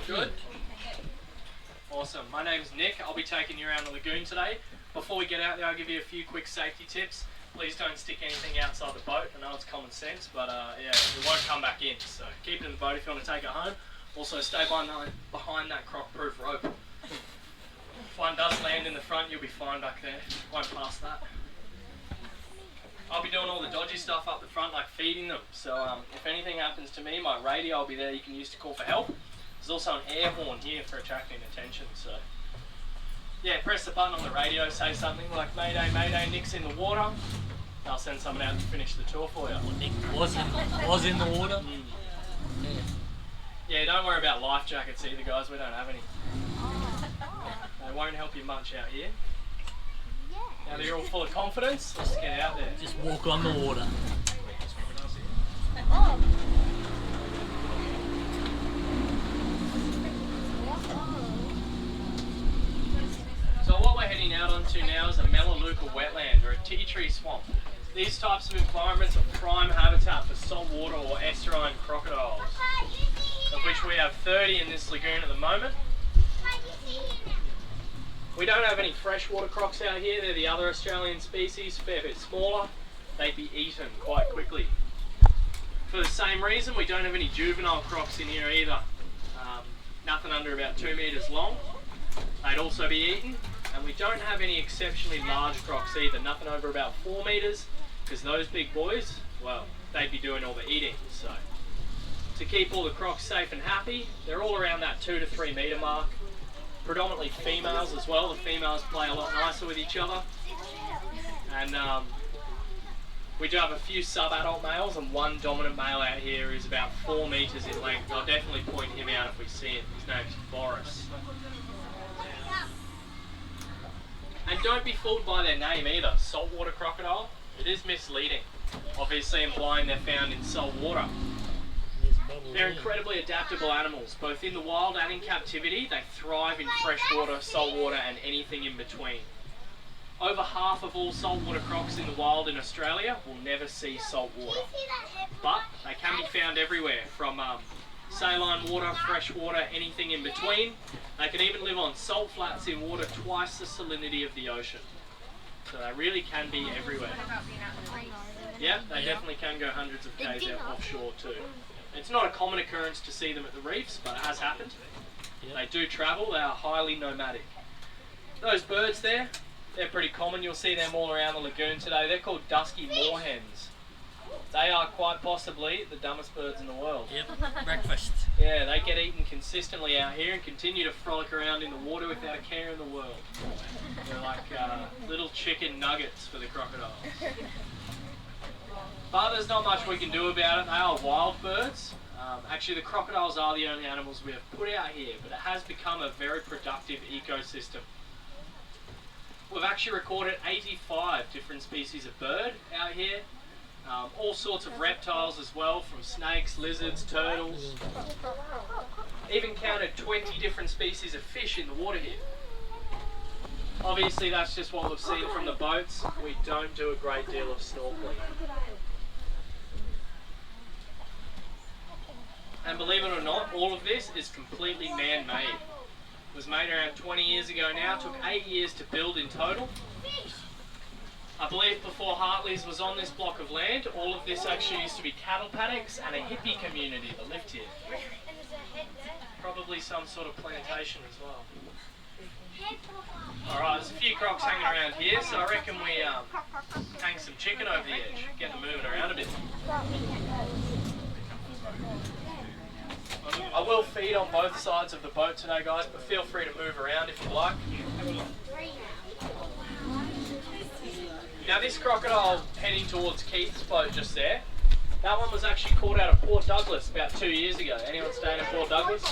Good? Awesome. My name's Nick. I'll be taking you around the lagoon today. Before we get out there, I'll give you a few quick safety tips. Please don't stick anything outside the boat. I know it's common sense, but yeah, it won't come back in. So keep it in the boat if you want to take it home. Also, stay behind that croc-proof rope. If one does land in the front, you'll be fine back there. Won't pass that. I'll be doing all the dodgy stuff up the front, like feeding them. So if anything happens to me, my radio will be there. You can use to call for help. There's also an air horn here for attracting attention. So yeah, press the button on the radio, say something like "Mayday, Mayday, Nick's in the water." I'll send someone out to finish the tour for you. Well, Nick was in the water. Yeah, don't worry about life jackets either, guys. We don't have any. They won't help you much out here. Now that you're all full of confidence, let's get out there. Just walk on the water. So what we're heading out onto now is a Melaleuca Wetland, or a tea tree swamp. These types of environments are prime habitat for saltwater or estuarine crocodiles, of which we have 30 in this lagoon at the moment. We don't have any freshwater crocs out here. They're the other Australian species, a fair bit smaller. They'd be eaten quite quickly. For the same reason, we don't have any juvenile crocs in here either. Nothing under about 2 meters long. They'd also be eaten. And we don't have any exceptionally large crocs either. Nothing over about 4 meters, because those big boys, well, they'd be doing all the eating. So to keep all the crocs safe and happy, they're all around that 2 to 3 meter mark. Predominantly females as well. The females play a lot nicer with each other. And we do have a few sub-adult males and one dominant male out here who's about 4 meters in length. I'll definitely point him out if we see him. His name's Boris. And don't be fooled by their name either, saltwater crocodile. It is misleading, obviously implying they're found in salt water. They're incredibly adaptable animals, both in the wild and in captivity. They thrive in freshwater, saltwater and anything in between. Over half of all saltwater crocs in the wild in Australia will never see salt water. But they can be found everywhere, from saline water, freshwater, anything in between. They can even live on salt flats in water twice the salinity of the ocean. So they really can be everywhere. Yeah, they definitely can go hundreds of k's out offshore too. It's not a common occurrence to see them at the reefs, but it has happened. They do travel, they are highly nomadic. Those birds there, they're pretty common. You'll see them all around the lagoon today. They're called Dusky Moorhens. They are quite possibly the dumbest birds in the world. Yep, breakfast. Yeah, they get eaten consistently out here and continue to frolic around in the water without a care in the world. They're like little chicken nuggets for the crocodiles. But there's not much we can do about it. They are wild birds. Actually, the crocodiles are the only animals we have put out here, but it has become a very productive ecosystem. We've actually recorded 85 different species of bird out here. All sorts of reptiles as well, from snakes, lizards, turtles. Even counted 20 different species of fish in the water here. Obviously that's just what we've seen from the boats. We don't do a great deal of snorkeling. And believe it or not, all of this is completely man-made. It was made around 20 years ago now. It took 8 years to build in total. I believe before Hartley's was on this block of land, all of this actually used to be cattle paddocks and a hippie community that lived here. Probably some sort of plantation as well. Alright, there's a few crocs hanging around here, so I reckon we hang some chicken over the edge, get them moving around a bit. I will feed on both sides of the boat today, guys, but feel free to move around if you like. Now this crocodile heading towards Keith's boat just there, that one was actually caught out of Port Douglas about 2 years ago. Anyone staying in Port Douglas?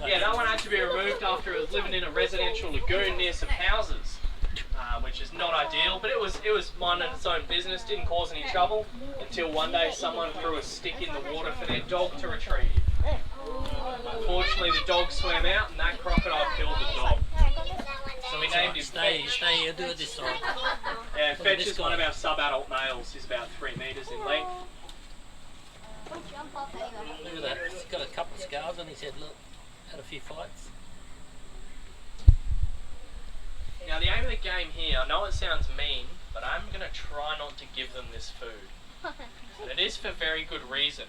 Yeah, that one had to be removed after it was living in a residential lagoon near some houses, which is not ideal, but it was minding its own business, didn't cause any trouble, until one day someone threw a stick in the water for their dog to retrieve. Unfortunately, the dog swam out and that crocodile killed the dog. So we named him Fetch. Stay, you do it this time. Yeah, Fetch is one of our sub-adult males. He's about 3 meters in length. Look at that. He's got a couple of scars on his head. Look, had a few fights. Now the aim of the game here, I know it sounds mean, but I'm going to try not to give them this food. And it is for very good reason.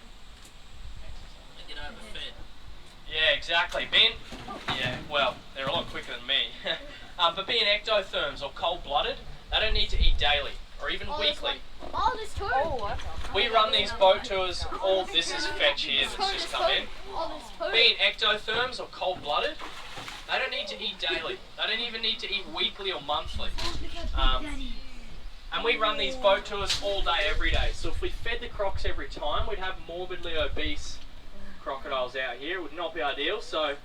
They get overfed. Yeah, exactly. Yeah, well, they're a lot quicker than me. But being ectotherms or cold-blooded, they don't need to eat daily or even weekly. Oh, there's two. We run these boat tours. All this is Fetch here that's just come in. Being ectotherms or cold-blooded, they don't need to eat daily. They don't even need to eat weekly or monthly. And we run these boat tours all day, every day. So if we fed the crocs every time, we'd have morbidly obese crocodiles out here. It would not be ideal. So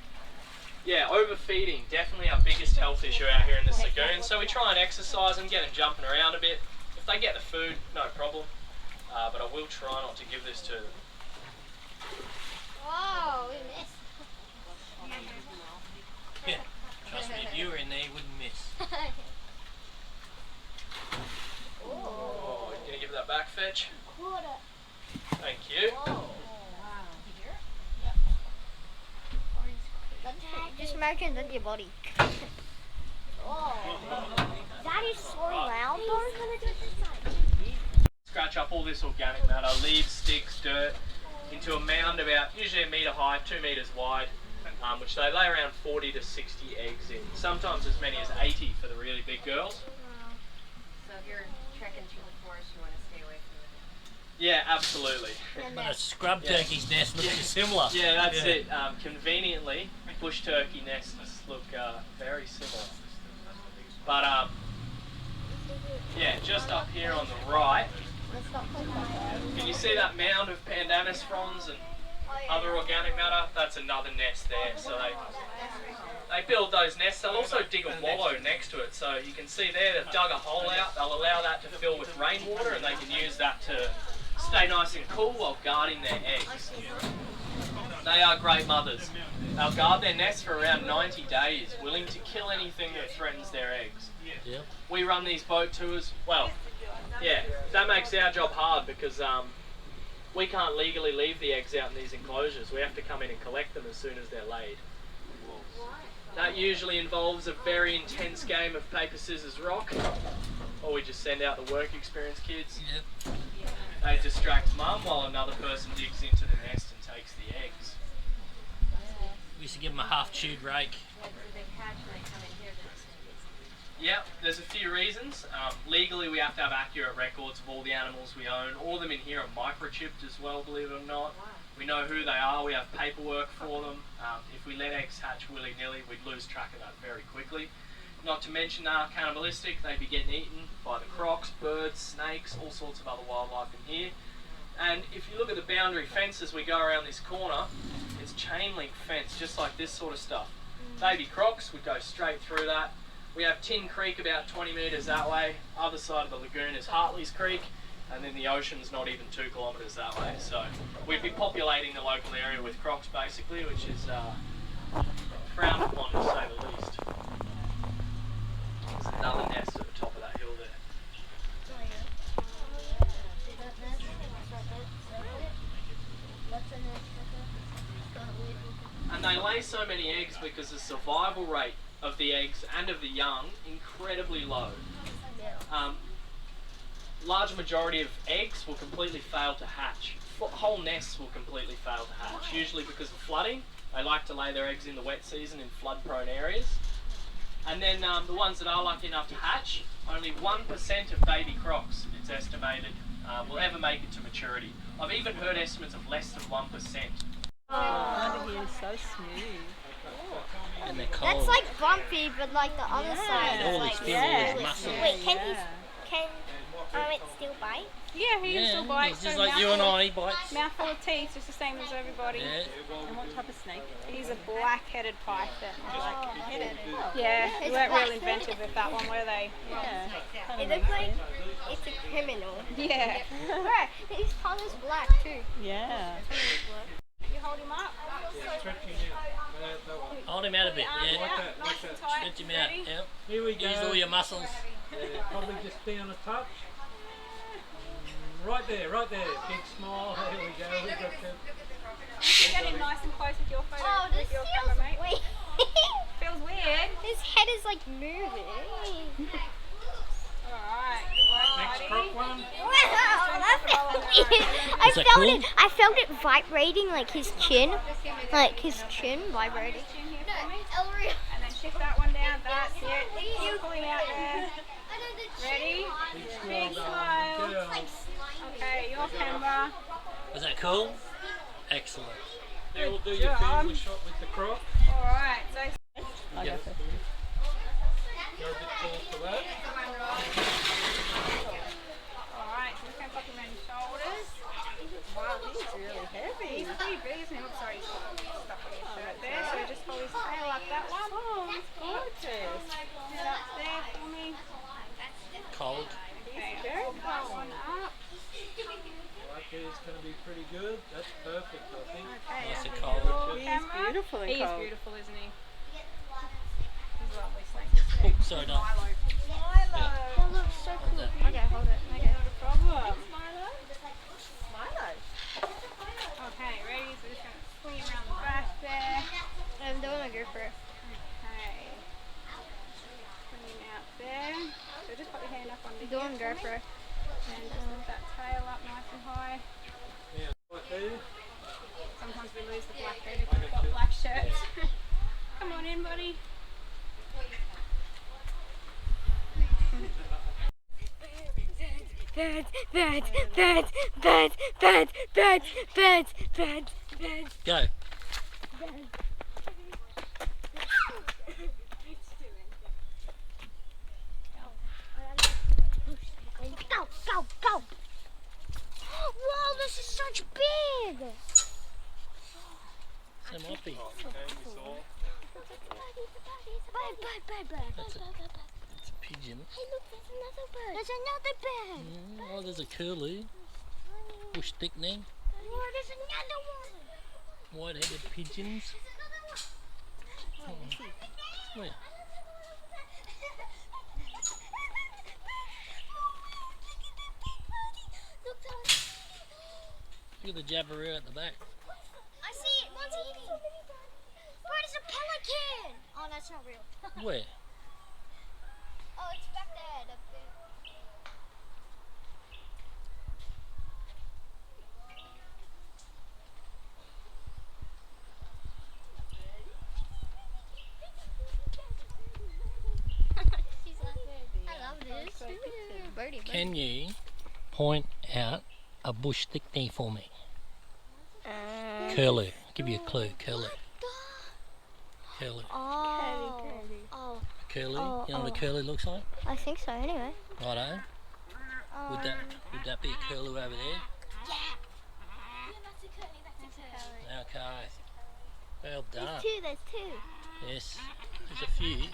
yeah, overfeeding, definitely our biggest health issue out here in this lagoon. So we try and exercise them, get them jumping around a bit. If they get the food, no problem. But I will try not to give this to them. Oh, we missed. Yeah, trust me, if you were in there, you wouldn't miss. Oh, you gonna give that back, Fetch? Quarter. Thank you. Just imagine that your body. That is so loud though. Scratch up all this organic matter, leaves, sticks, dirt, into a mound about usually a metre high, 2 metres wide, which they lay around 40 to 60 eggs in. Sometimes as many as 80 for the really big girls. So if you're trekking through the forest, you want to stay away from it. Yeah, absolutely. But a scrub turkey's nest looks similar. Yeah, that's it. Conveniently, bush turkey nests look very similar. But yeah, just up here on the right, can you see that mound of pandanus fronds and other organic matter? That's another nest there. So they build those nests. They'll also dig a wallow next to it. So you can see there they've dug a hole out. They'll allow that to fill with rainwater and they can use that to stay nice and cool while guarding their eggs. They are great mothers. They'll guard their nests for around 90 days, willing to kill anything that threatens their eggs. Yep. We run these boat tours. Well, yeah, that makes our job hard because we can't legally leave the eggs out in these enclosures. We have to come in and collect them as soon as they're laid. That usually involves a very intense game of paper, scissors, rock, or we just send out the work experience kids. Yep. They distract mum while another person digs into the nest and takes the eggs. We used to give them a half-chewed rake. Yeah, there's a few reasons. Legally, we have to have accurate records of all the animals we own. All of them in here are microchipped as well, believe it or not. We know who they are, we have paperwork for them. If we let eggs hatch willy-nilly, we'd lose track of that very quickly. Not to mention they are cannibalistic, they'd be getting eaten by the crocs, birds, snakes, all sorts of other wildlife in here. And if you look at the boundary fence as we go around this corner, it's chain link fence, just like this sort of stuff. Baby crocs would go straight through that. We have Tin Creek about 20 metres that way. Other side of the lagoon is Hartley's Creek, and then the ocean's not even 2 kilometres that way. So we'd be populating the local area with crocs basically, which is frowned upon to say the least. There's another nest at the top of that hill there. And they lay so many eggs because the survival rate of the eggs and of the young incredibly low. Large majority of eggs will completely fail to hatch. Whole nests will completely fail to hatch, usually because of flooding. They like to lay their eggs in the wet season in flood-prone areas. And then the ones that are lucky enough to hatch, only 1% of baby crocs, it's estimated, will ever make it to maturity. I've even heard estimates of less than 1%. Under here is so smooth. And they're cold. That's like bumpy, but like the other side all is like these feel muscles. Wait, can it still bite? Yeah, he can still bite. He's just So like you and I, he bites. mouthful of teeth, just the same as everybody. Yeah. And what type of snake? He's a black-headed python. Black-headed. Yeah, we It's weren't real black-headed. inventive with that one, were they? Yeah. It looks like it's a criminal. Yeah. Right, his tongue is black too. Yeah. You hold him up. Hold him out a bit, yeah. Nice and tight. Stretch him out, Ready? yeah. Here we Use go. all your muscles. Probably just down a touch. Right there, right there. Big smile. Here we go. Get in nice and close with your photo, Oh, with this your feels camera, mate. weird. Feels weird. His head is like moving. Alright, good work, Next buddy. croc one. Wow, that felt weird. Is that cool? I felt it vibrating, like his chin vibrating. Chin here for me. And then shift that one down. That's it. Keep pulling out there. Ready? Big smile. Okay, your camera. Was that cool? Excellent. Now we'll do your family shot with the croc. Alright, so Go a bit tall for that. alright, so just going to pop him around your shoulders. Wow, he's really heavy. He's pretty big, isn't he? Oops, sorry, he's stuck on your shirt there. So just hold his tail up that one. Oh, he's gorgeous. Head up there for me. Cold. Okay, very cold one up. Okay, it's going to be pretty good. That's perfect, I think. Okay, Nice and and cold. your He's camera. beautiful and He is cold. beautiful, isn't he? He's a lovely snake. Oh, sorry, no. Milo. That looks so cool. Okay, hold it. Okay. Not a problem. Milo. Okay, ready? So just going to swing him around the back there. I'm doing a grouper. Okay. Bring him out there. So just put your hand up on the Doing heel for me. grouper. And just lift that tail up nice and high. Now, right there. Sometimes we lose the black beard if we've got black shirts. Come on in, buddy. Go. Go, go, go! Wow, this is such big! So might be. Okay, we saw. It's a pigeon. Hey, look, there's another bird. There's another bird. Oh, there's a curlew. Bush thickening. Oh, there's another one. White-headed pigeons. Oh. Where? Look at the jabberoo at the back. I see it. One's eating. Where is a pelican? Oh, that's not real. Where? Oh, it's back there. Up there. I love this. Birdie, birdie. Can you point out a bush thickening for me? Curlew. Give you a clue. Curlew. Curlew. Oh. Oh, Curlew. Oh, You know what a oh. curlew looks like? I think so. Anyway. Righto. Would that be a curlew over there? Yeah. That's a curly. That's a curly. Okay. Well done. There's two. Yes. There's a few.